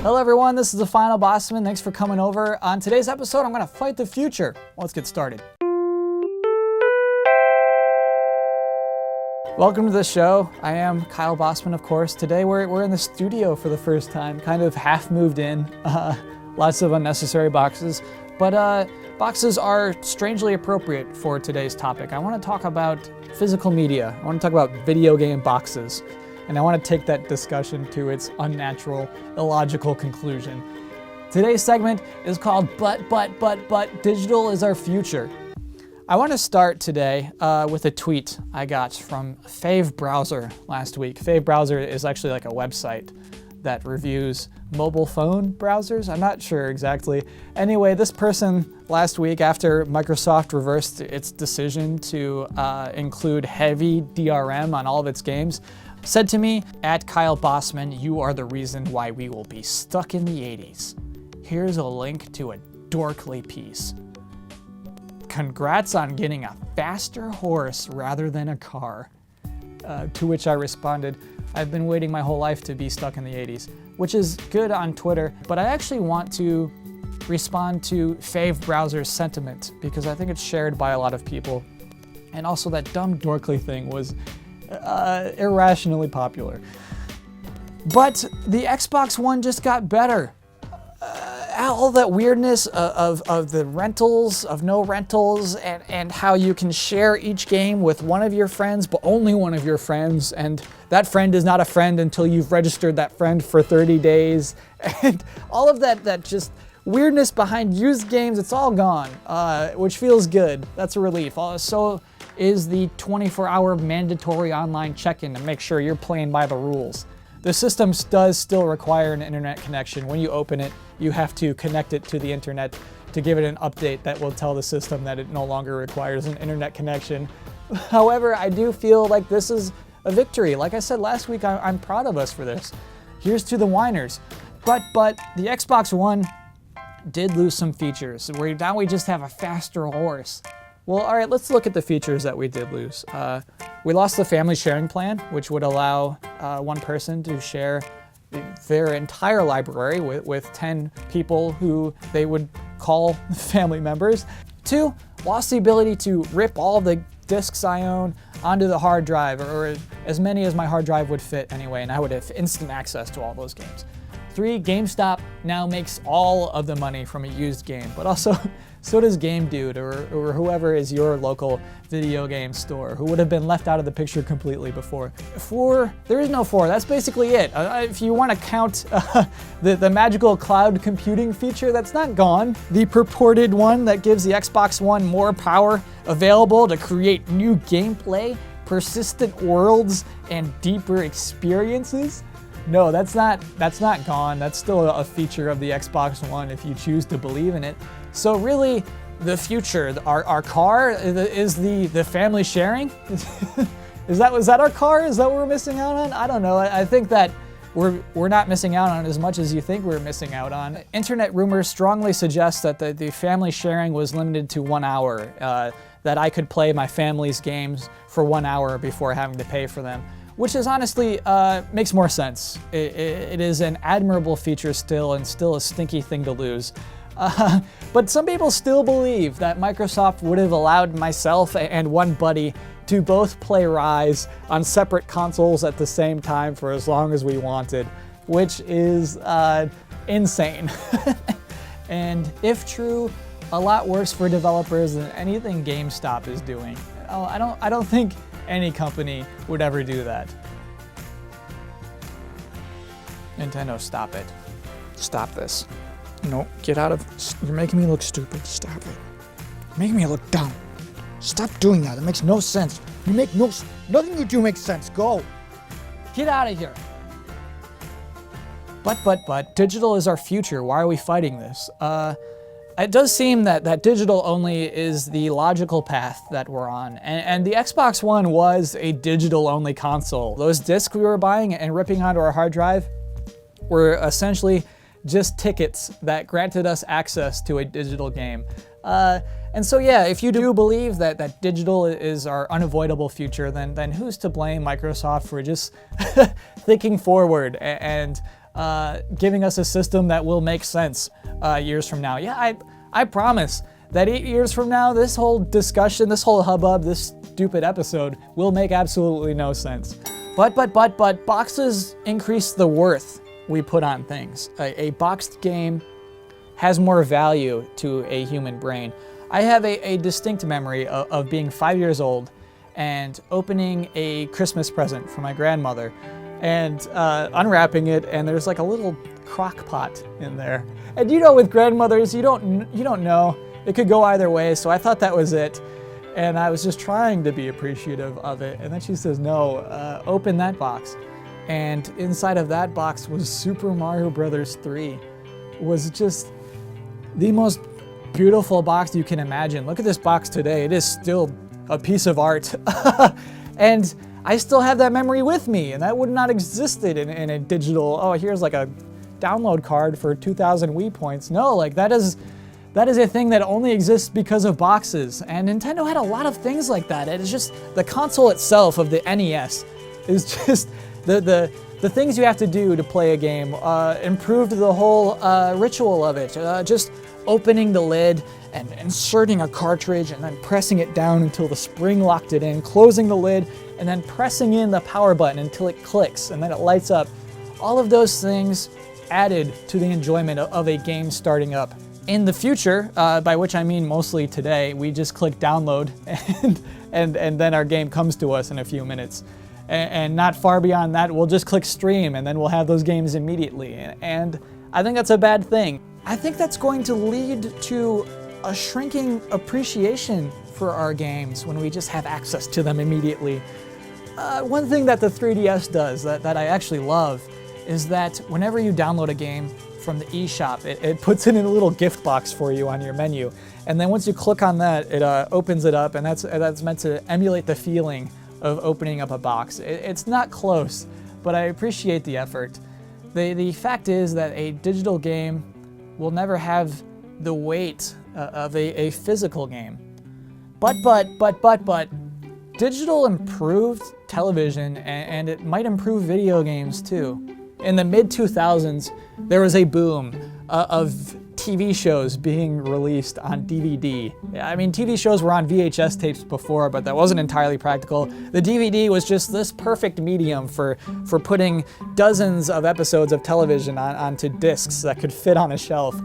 Hello everyone, this is the final Bosman. Thanks for coming over. On today's episode, I'm gonna fight the future. Let's get started. Welcome to the show. I am Kyle Bosman, of course. Today we're in the studio for the first time, kind of half moved in. Lots of unnecessary boxes, but boxes are strangely appropriate for today's topic. I want to talk about physical media. I want to talk about video game boxes. And I want to take that discussion to its unnatural, illogical conclusion. Today's segment is called But Digital is Our Future. I want to start today with a tweet I got from Fave Browser last week. Fave Browser is actually like a website that reviews mobile phone browsers. I'm not sure exactly. Anyway, this person last week, after Microsoft reversed its decision to include heavy DRM on all of its games, said to me, "At Kyle Bosman, you are the reason why we will be stuck in the 80s. Here's a link to a dorkly piece. Congrats on getting a faster horse rather than a car." To which I responded, "I've been waiting my whole life to be stuck in the 80s, which is good on Twitter, but I actually want to respond to Fave Browser's sentiment because I think it's shared by a lot of people. And also that dumb dorkly thing was irrationally popular. But the Xbox One just got better. All that weirdness of the rentals, of no rentals, and how you can share each game with one of your friends, but only one of your friends, and that friend is not a friend until you've registered that friend for 30 days, and all of that just weirdness behind used games, it's all gone, which feels good. That's a relief. So is the 24-hour mandatory online check-in to make sure you're playing by the rules. The system does still require an internet connection. When you open it, you have to connect it to the internet to give it an update that will tell the system that it no longer requires an internet connection. However, I do feel like this is a victory. Like I said last week, I'm proud of us for this. Here's to the whiners. But the Xbox One did lose some features. Now we just have a faster horse. Well, all right, let's look at the features that we did lose. We lost the family sharing plan, which would allow one person to share their entire library with 10 people who they would call family members. 2, lost the ability to rip all the discs I own onto the hard drive, or as many as my hard drive would fit anyway, and I would have instant access to all those games. 3, GameStop now makes all of the money from a used game, but also so does Game Dude or whoever is your local video game store, who would have been left out of the picture completely before. 4, there is no 4, that's basically it. If you want to count the magical cloud computing feature, that's not gone. The purported one that gives the Xbox One more power available to create new gameplay, persistent worlds, and deeper experiences. No, that's not gone. That's still a feature of the Xbox One if you choose to believe in it. So really, the future, our car is the family sharing? Was that our car? Is that what we're missing out on? I don't know. I think that we're not missing out on as much as you think we're missing out on. Internet rumors strongly suggest that the family sharing was limited to 1 hour, that I could play my family's games for 1 hour before having to pay for them. Which is honestly makes more sense. It is an admirable feature still, and still a stinky thing to lose. But some people still believe that Microsoft would have allowed myself and one buddy to both play Rise on separate consoles at the same time for as long as we wanted, which is insane. And if true, a lot worse for developers than anything GameStop is doing. I don't think any company would ever do that. Nintendo, stop it. Stop this. No, get out of... You're making me look stupid. Stop it. You're making me look dumb. Stop doing that. It makes no sense. You make no... Nothing you do makes sense. Go. Get out of here. But, digital is our future. Why are we fighting this? It does seem that digital only is the logical path that we're on, and the Xbox One was a digital-only console. Those discs we were buying and ripping onto our hard drive were essentially just tickets that granted us access to a digital game. And so yeah, if you do believe that digital is our unavoidable future, then who's to blame Microsoft for just thinking forward and giving us a system that will make sense years from now. Yeah, I promise that 8 years from now, this whole discussion, this whole hubbub, this stupid episode will make absolutely no sense. But boxes increase the worth we put on things. A boxed game has more value to a human brain. I have a distinct memory of being 5 years old and opening a Christmas present for my grandmother and unwrapping it, and there's like a little crock pot in there. And you know, with grandmothers, you don't know. It could go either way, so I thought that was it. And I was just trying to be appreciative of it. And then she says, no, open that box. And inside of that box was Super Mario Brothers 3. It was just the most beautiful box you can imagine. Look at this box today. It is still a piece of art. And I still have that memory with me, and that would not existed in a digital, oh, here's like a download card for 2,000 Wii points. No, like that is a thing that only exists because of boxes. And Nintendo had a lot of things like that. It is just the console itself of the NES is just the things you have to do to play a game improved the whole ritual of it. Just opening the lid and inserting a cartridge and then pressing it down until the spring locked it in, closing the lid, and then pressing in the power button until it clicks and then it lights up. All of those things added to the enjoyment of a game starting up. In the future, by which I mean mostly today, we just click download and then our game comes to us in a few minutes. And not far beyond that, we'll just click stream and then we'll have those games immediately. And I think that's a bad thing. I think that's going to lead to a shrinking appreciation for our games when we just have access to them immediately. One thing that the 3DS does that I actually love is that whenever you download a game from the eShop, it puts it in a little gift box for you on your menu. And then once you click on that, it opens it up, and that's meant to emulate the feeling of opening up a box. It's not close, but I appreciate the effort. The fact is that a digital game will never have the weight of a physical game. But, digital improved television, and it might improve video games too. In the mid-2000s, there was a boom of TV shows being released on DVD. I mean, TV shows were on VHS tapes before, but that wasn't entirely practical. The DVD was just this perfect medium for putting dozens of episodes of television onto discs that could fit on a shelf.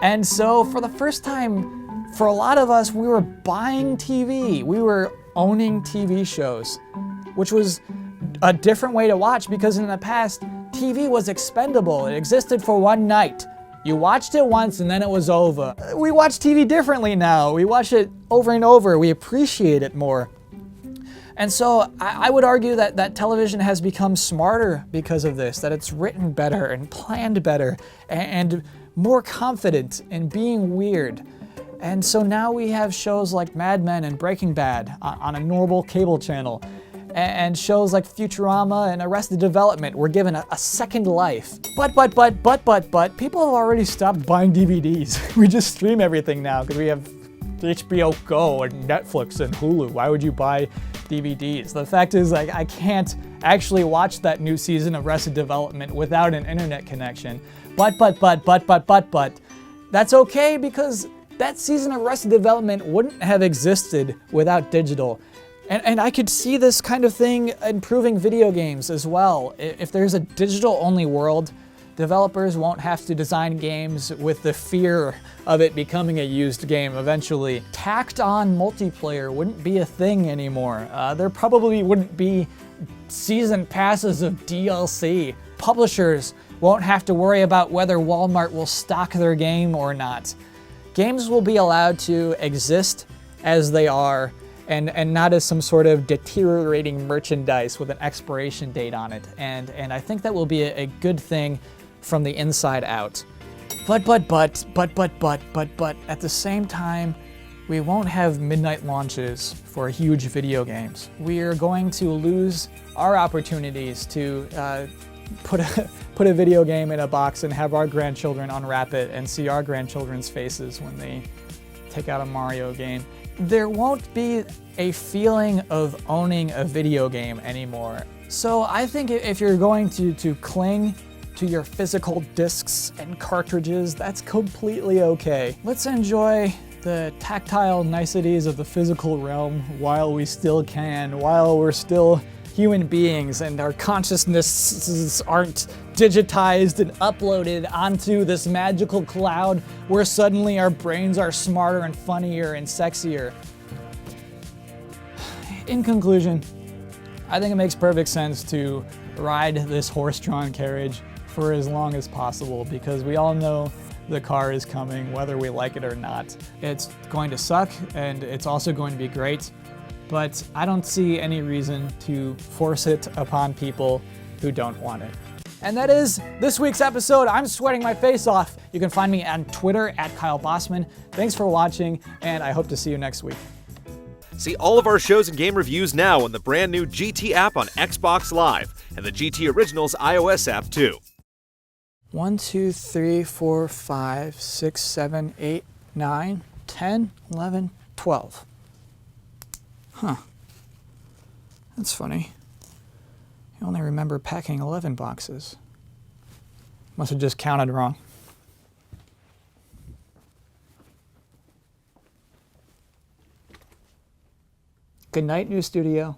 And so for the first time, for a lot of us, we were buying TV. We were owning TV shows, which was a different way to watch, because in the past, TV was expendable. It existed for one night. You watched it once and then it was over. We watch TV differently now. We watch it over and over. We appreciate it more. And so I would argue that television has become smarter because of this, that it's written better and planned better and more confident in being weird. And so now we have shows like Mad Men and Breaking Bad on a normal cable channel. And shows like Futurama and Arrested Development were given a second life. But, people have already stopped buying DVDs. We just stream everything now because we have HBO Go and Netflix and Hulu. Why would you buy DVDs? The fact is, like, I can't actually watch that new season of Arrested Development without an internet connection. But, that's okay, because that season of Arrested Development wouldn't have existed without digital. And I could see this kind of thing improving video games as well. If there's a digital-only world, developers won't have to design games with the fear of it becoming a used game eventually. Tacked-on multiplayer wouldn't be a thing anymore. There probably wouldn't be season passes of DLC. Publishers won't have to worry about whether Walmart will stock their game or not. Games will be allowed to exist as they are, and not as some sort of deteriorating merchandise with an expiration date on it. And I think that will be a good thing from the inside out. But at the same time, we won't have midnight launches for huge video games. We are going to lose our opportunities to put a video game in a box and have our grandchildren unwrap it and see our grandchildren's faces when they take out a Mario game. There won't be a feeling of owning a video game anymore. So I think if you're going to cling to your physical discs and cartridges, that's completely okay. Let's enjoy the tactile niceties of the physical realm while we still can, while we're still human beings and our consciousnesses aren't digitized and uploaded onto this magical cloud where suddenly our brains are smarter and funnier and sexier. In conclusion, I think it makes perfect sense to ride this horse-drawn carriage for as long as possible because we all know the car is coming whether we like it or not. It's going to suck and it's also going to be great, but I don't see any reason to force it upon people who don't want it. And that is this week's episode. I'm sweating my face off. You can find me on Twitter at Kyle Bosman. Thanks for watching, and I hope to see you next week. See all of our shows and game reviews now on the brand new GT app on Xbox Live and the GT Originals iOS app too. 1, 2, 3, 4, 5, 6, 7, 8, 9, 10, 11, 12. Huh. That's funny. I only remember packing 11 boxes. Must have just counted wrong. Good night, new studio.